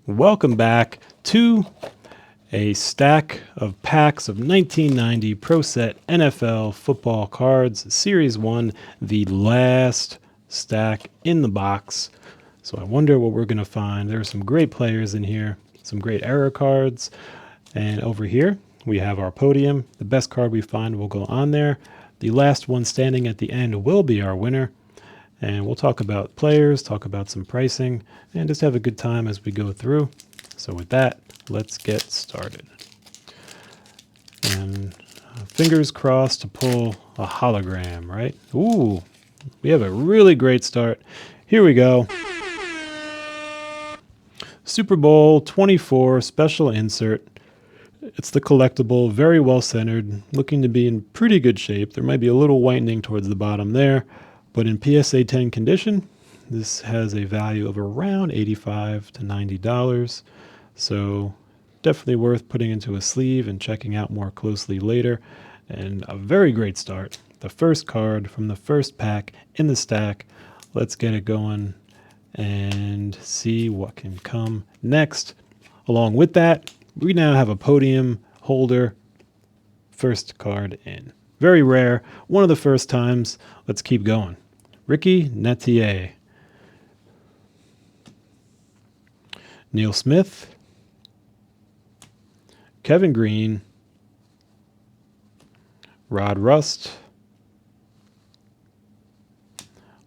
Welcome back to a stack of packs of 1990 Pro Set NFL football cards, Series 1, the last stack in the box. So I wonder what we're going to find. There are some great players in here, some great error cards. And over here, we have our podium. The best card we find will go on there. The last one standing at the end will be our winner. And we'll talk about players, talk about some pricing, and just have a good time as we go through. So with that, let's get started. And fingers crossed to pull a hologram, right? Ooh, we have a really great start. Here we go. Super Bowl 24 special insert. It's the collectible, very well centered, looking to be in pretty good shape. There might be a little whitening towards the bottom there, but in PSA 10 condition, this has a value of around $85 to $90. So definitely worth putting into a sleeve and checking out more closely later. And a very great start. The first card from the first pack in the stack. Let's get it going and see what can come next. Along with that, we now have a podium holder first card in. Very rare. One of the first times. Let's keep going. Ricky Netier. Neil Smith. Kevin Green. Rod Rust.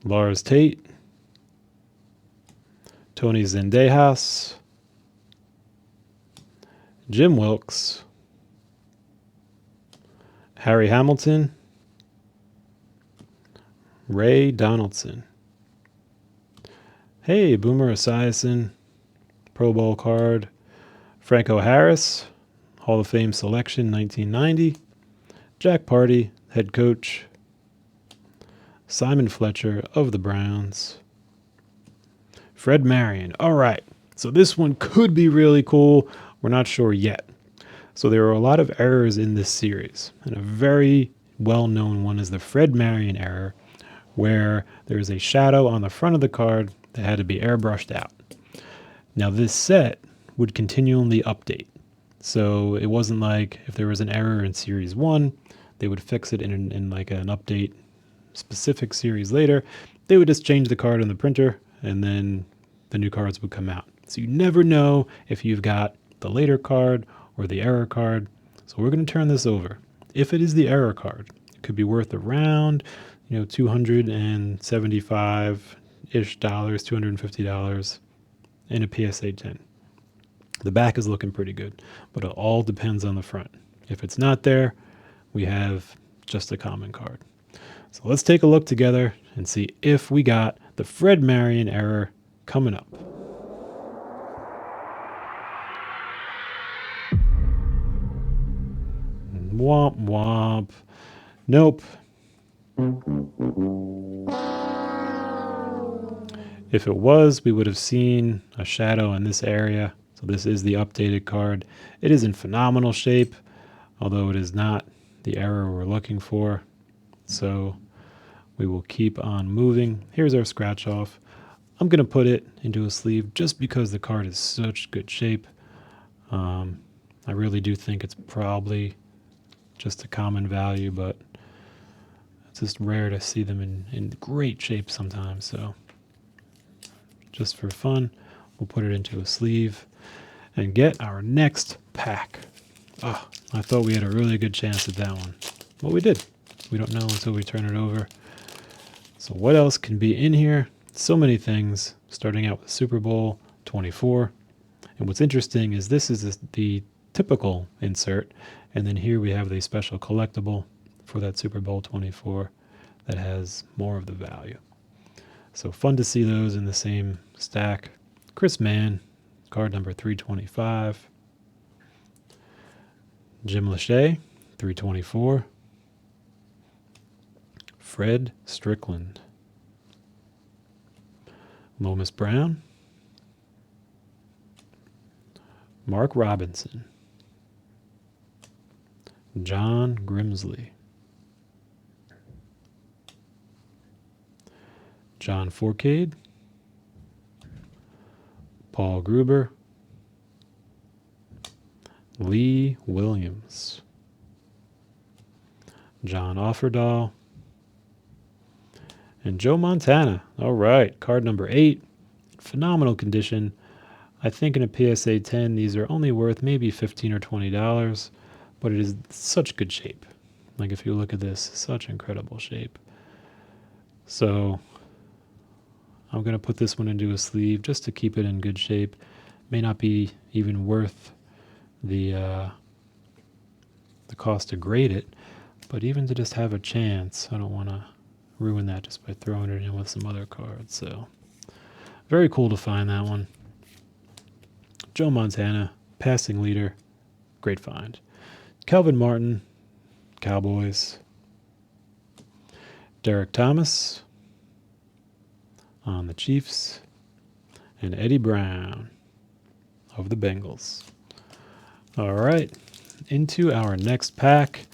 Lars Tate. Tony Zendejas. Jim Wilkes. Harry Hamilton. Ray Donaldson. Hey, Boomer Esiason. Pro Bowl card. Franco Harris. Hall of Fame selection 1990. Jack Party, head coach. Simon Fletcher of the Browns. Fred Marion. All right, so this one could be really cool. We're not sure yet. So there are a lot of errors in this series, and a very well-known one is the Fred Marion error, where there's a shadow on the front of the card that had to be airbrushed out. Now this set would continually update. So it wasn't like if there was an error in Series 1, they would fix it in like an update specific series later. They would just change the card on the printer, and then the new cards would come out. So you never know if you've got the later card or the error card. So we're going to turn this over. If it is the error card, it could be worth around, $275-ish, $250 in a PSA 10. The back is looking pretty good, but it all depends on the front. If it's not there, we have just a common card. So let's take a look together and see if we got the Fred Marion error coming up. Womp womp. Nope. If it was, we would have seen a shadow in this area. So this is the updated card. It is in phenomenal shape, although it is not the error we're looking for. So we will keep on moving. Here's our scratch off. I'm going to put it into a sleeve just because the card is such good shape. I really do think it's probably just a common value, but it's just rare to see them in great shape sometimes. So just for fun, we'll put it into a sleeve and get our next pack. Oh, I thought we had a really good chance at that one. Well, we did. We don't know until we turn it over. So what else can be in here? So many things, starting out with Super Bowl 24. And what's interesting is this is the typical insert, and then here we have the special collectible for that Super Bowl 24 that has more of the value. So fun to see those in the same stack. Chris Mann, card number 325. Jim Lachey, 324. Fred Strickland. Lomas Brown. Mark Robinson. John Grimsley. John Forcade. Paul Gruber. Lee Williams. John Offerdahl. And Joe Montana. All right, card number 8. Phenomenal condition. I think in a PSA 10, these are only worth maybe $15 or $20, but it is such good shape. Like if you look at this, such incredible shape. So I'm going to put this one into a sleeve just to keep it in good shape. May not be even worth the cost to grade it, but even to just have a chance, I don't want to ruin that just by throwing it in with some other cards. So very cool to find that one. Joe Montana, passing leader, great find. Calvin Martin, Cowboys. Derek Thomas on the Chiefs. And Eddie Brown of the Bengals. All right, into our next pack.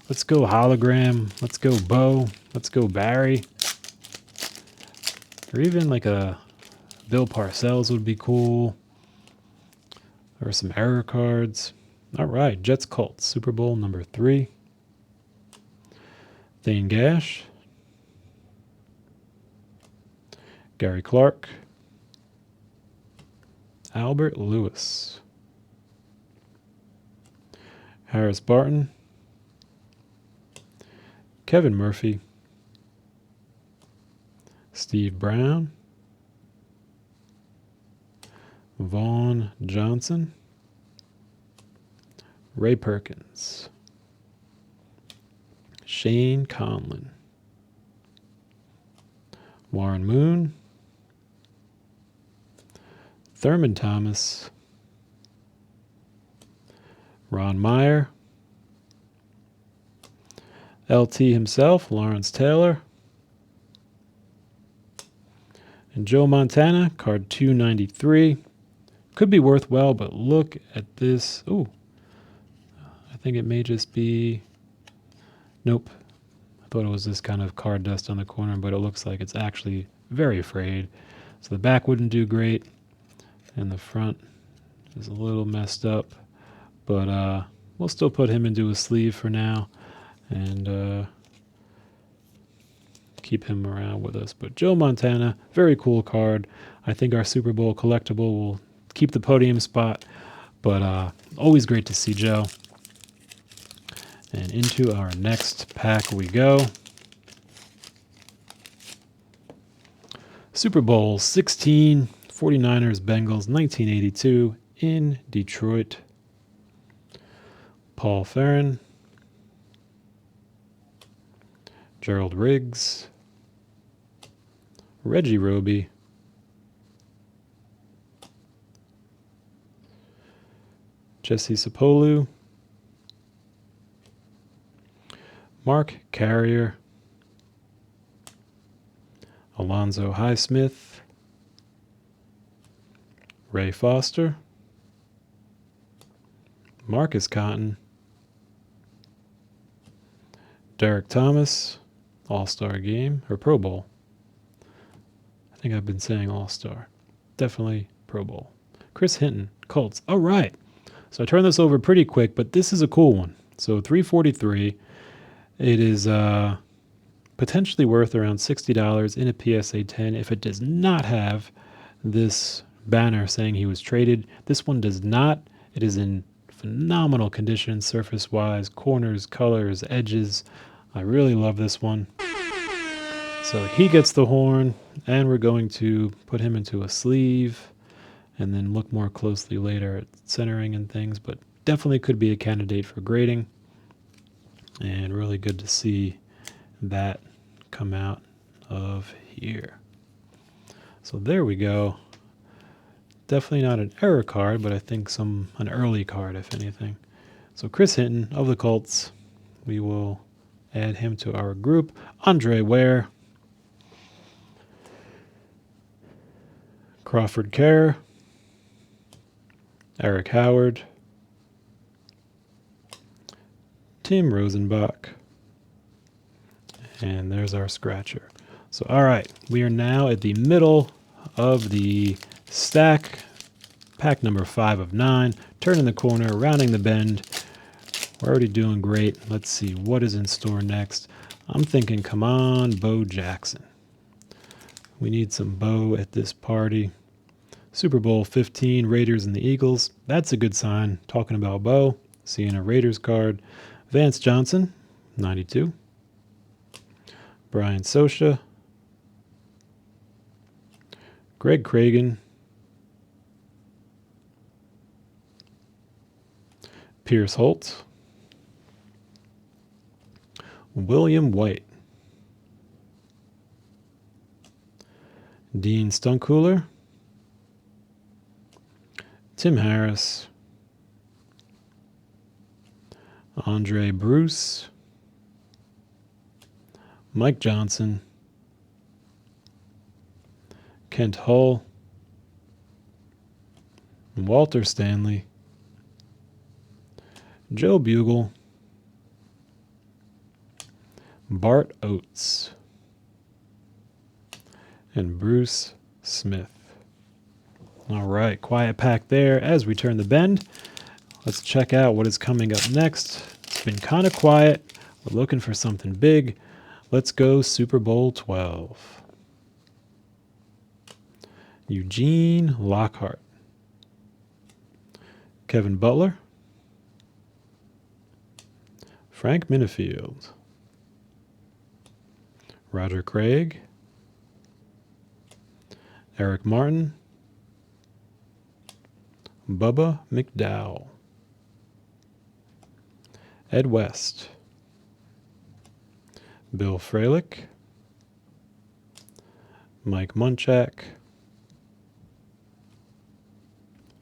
Let's go hologram. Let's go Bo. Let's go Barry. Or even like a Bill Parcells would be cool. Or some error cards. All right, Jets Colts, Super Bowl number 3. Thane Gash. Gary Clark. Albert Lewis. Harris Barton. Kevin Murphy. Steve Brown. Vaughn Johnson. Ray Perkins. Shane Conlon. Warren Moon. Thurman Thomas. Ron Meyer. LT himself, Lawrence Taylor. And Joe Montana, card 293. Could be worthwhile, but look at this. Ooh, I think it may just be... Nope. I thought it was this kind of card dust on the corner, but it looks like it's actually very frayed. So the back wouldn't do great, and the front is a little messed up. But we'll still put him into a sleeve for now, and keep him around with us. But Joe Montana, very cool card. I think our Super Bowl collectible will keep the podium spot, but always great to see Joe. And into our next pack we go. Super Bowl 16, 49ers Bengals, 1982 in Detroit. Paul Farron. Gerald Riggs. Reggie Roby. Jesse Sapolu. Mark Carrier. Alonzo Highsmith. Ray Foster. Marcus Cotton. Derek Thomas. All-Star game, or Pro Bowl. I think I've been saying All-Star. Definitely Pro Bowl. Chris Hinton, Colts. All right. So I turned this over pretty quick, but this is a cool one. So 343. It is potentially worth around $60 in a PSA 10 if it does not have this banner saying he was traded. This one does not. It is in phenomenal condition, surface-wise, corners, colors, edges. I really love this one. So he gets the horn, and we're going to put him into a sleeve and then look more closely later at centering and things, but definitely could be a candidate for grading. And really good to see that come out of here. So there we go. Definitely not an error card, but I think an early card, if anything. So Chris Hinton of the Colts, we will add him to our group. Andre Ware. Crawford Kerr. Eric Howard. Tim Rosenbach. And there's our scratcher. So, all right, we are now at the middle of the stack Pack number 5 of 9. Turning the corner, rounding the bend. We're already doing great. Let's see what is in store next. I'm thinking, come on, Bo Jackson. We need some Bo at this party. Super Bowl 15, Raiders and the Eagles. That's a good sign. Talking about Bo, seeing a Raiders card. Vance Johnson, 92. Brian Sosha. Greg Cragen. Pierce Holt. William White. Dean Stunkhooler. Tim Harris. Andre Bruce. Mike Johnson. Kent Hull. Walter Stanley. Joe Bugle. Bart Oates. And Bruce Smith. All right, quiet pack there as we turn the bend. Let's check out what is coming up next. It's been kind of quiet. We're looking for something big. Let's go Super Bowl 12. Eugene Lockhart. Kevin Butler. Frank Minifield. Roger Craig. Eric Martin. Bubba McDowell. Ed West. Bill Fralick. Mike Munchak.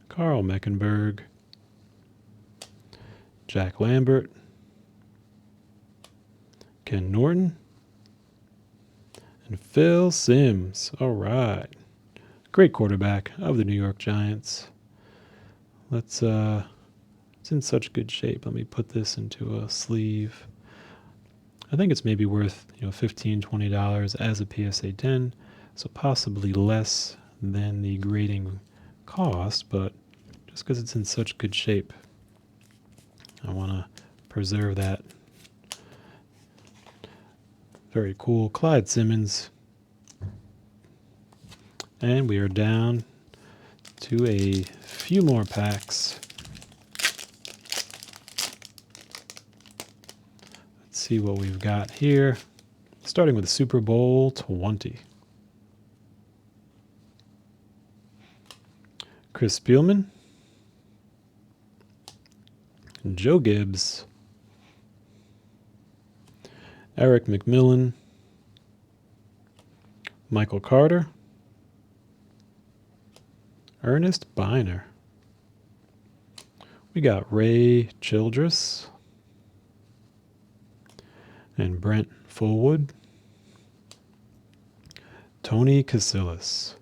Carl Meckenberg. Jack Lambert. Ken Norton. And Phil Simms. All right. Great quarterback of the New York Giants. It's in such good shape. Let me put this into a sleeve. I think it's maybe worth, $15, $20 as a PSA 10, so possibly less than the grading cost, but just because it's in such good shape, I want to preserve that. Very cool. Clyde Simmons. And we are down to a few more packs. Let's see what we've got here. Starting with Super Bowl 20. Chris Spielman. Joe Gibbs. Eric McMillan. Michael Carter. Ernest Biner. We got Ray Childress and Brent Fullwood. Tony Casillas.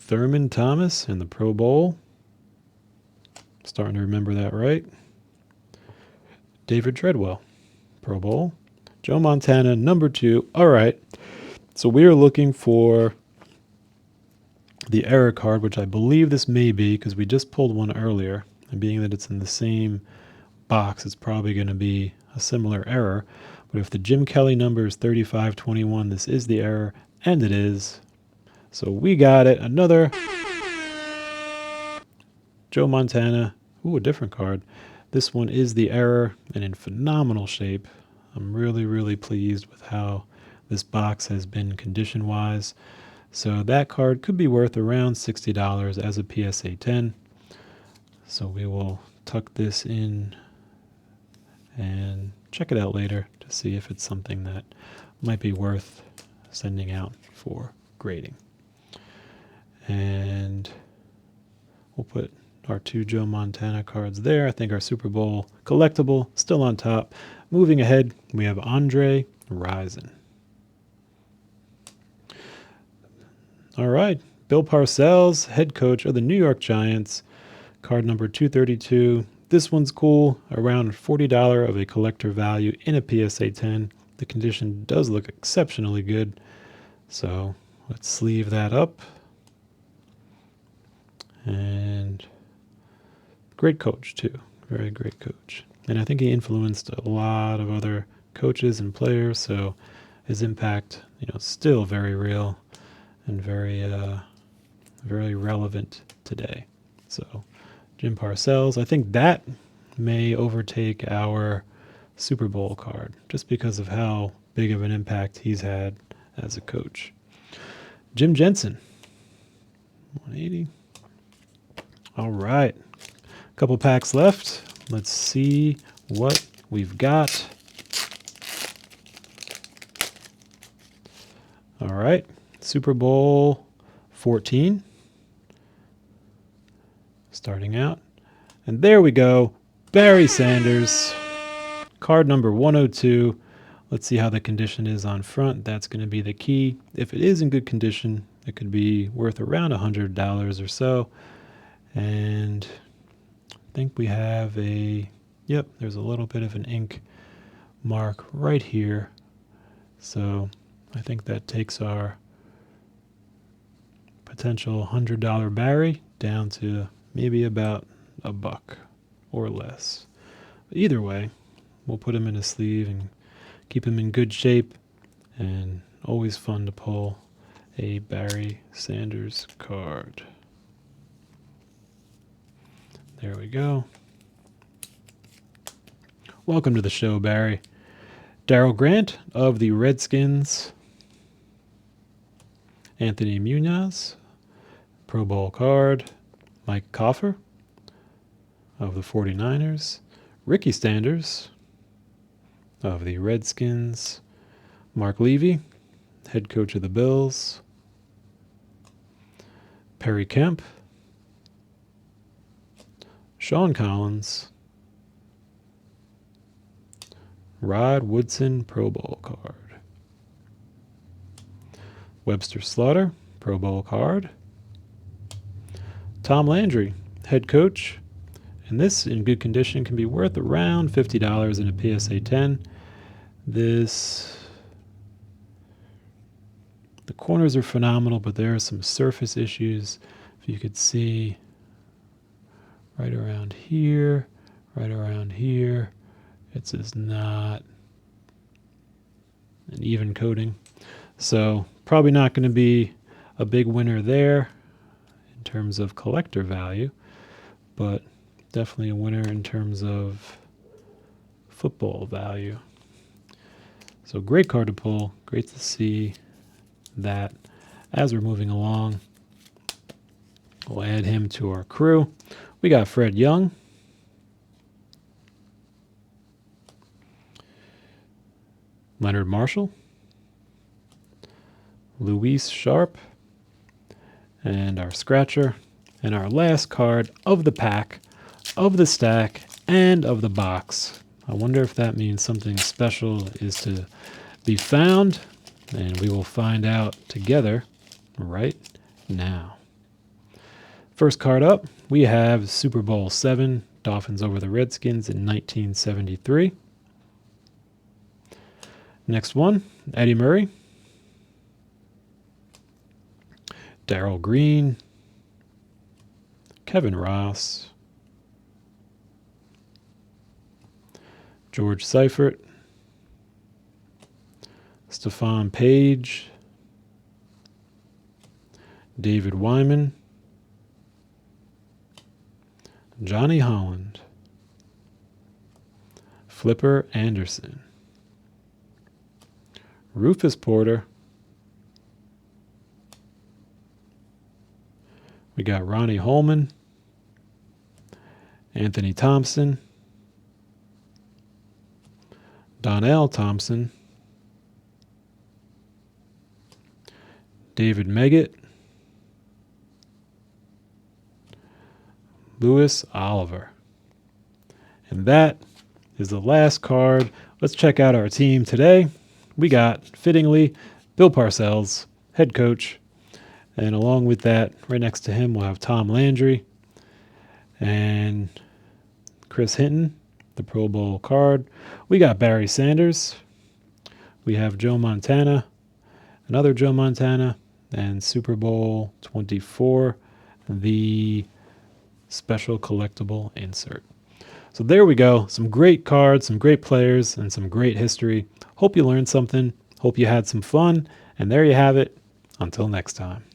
Thurman Thomas in the Pro Bowl. Starting to remember that right. David Treadwell, Pro Bowl. Joe Montana, number 2. All right. So we are looking for the error card, which I believe this may be because we just pulled one earlier. And being that it's in the same box, it's probably going to be a similar error. But if the Jim Kelly number is 3521, this is the error, and it is. So we got it. Another Joe Montana. Ooh, a different card. This one is the error and in phenomenal shape. I'm really, really pleased with how this box has been condition-wise. So that card could be worth around $60 as a PSA 10. So we will tuck this in and check it out later to see if it's something that might be worth sending out for grading. And we'll put our 2 Joe Montana cards there. I think our Super Bowl collectible still on top. Moving ahead, we have Andre Rison. All right, Bill Parcells, head coach of the New York Giants. Card number 232. This one's cool, around $40 of a collector value in a PSA 10. The condition does look exceptionally good. So let's sleeve that up. And great coach, too. Very great coach. And I think he influenced a lot of other coaches and players, so his impact, still very real and very relevant today. So Jim Parcells, I think that may overtake our Super Bowl card just because of how big of an impact he's had as a coach. Jim Jensen, 180. All right. A couple packs left. Let's see what we've got. All right. Super Bowl 14. Starting out. And there we go. Barry Sanders. Card number 102. Let's see how the condition is on front. That's going to be the key. If it is in good condition, it could be worth around $100 or so. And I think we have there's a little bit of an ink mark right here. So I think that takes our potential $100 Barry down to maybe about $1 or less. But either way, we'll put him in a sleeve and keep him in good shape, and always fun to pull a Barry Sanders card. There we go. Welcome to the show, Barry. Darryl Grant of the Redskins. Anthony Munoz, Pro Bowl card. Mike Coffer of the 49ers. Ricky Sanders of the Redskins. Mark Levy, head coach of the Bills. Perry Kemp. Sean Collins. Rod Woodson, Pro Bowl card. Webster Slaughter, Pro Bowl card. Tom Landry, head coach. And this, in good condition, can be worth around $50 in a PSA 10. The corners are phenomenal, but there are some surface issues. If you could see right around here, it's just not an even coating. So probably not going to be a big winner there in terms of collector value, but definitely a winner in terms of football value. So great card to pull. Great to see that. As we're moving along, we'll add him to our crew. We got Fred Young. Leonard Marshall. Luis Sharp. And our scratcher. And our last card of the pack, of the stack, and of the box. I wonder if that means something special is to be found, and we will find out together right now. First card up, we have Super Bowl 7, Dolphins over the Redskins in 1973. Next one, Eddie Murray. Darryl Green. Kevin Ross. George Seifert. Stephon Page. David Wyman. Johnny Holland. Flipper Anderson. Rufus Porter. We got Ronnie Holman. Anthony Thompson. Donnell Thompson. David Meggett. Louis Oliver. And that is the last card. Let's check out our team today. We got, fittingly, Bill Parcells, head coach. And along with that, right next to him, we'll have Tom Landry and Chris Hinton, the Pro Bowl card. We got Barry Sanders. We have Joe Montana, another Joe Montana, and Super Bowl 24, the special collectible insert. So there we go. Some great cards, some great players, and some great history. Hope you learned something. Hope you had some fun. And there you have it. Until next time.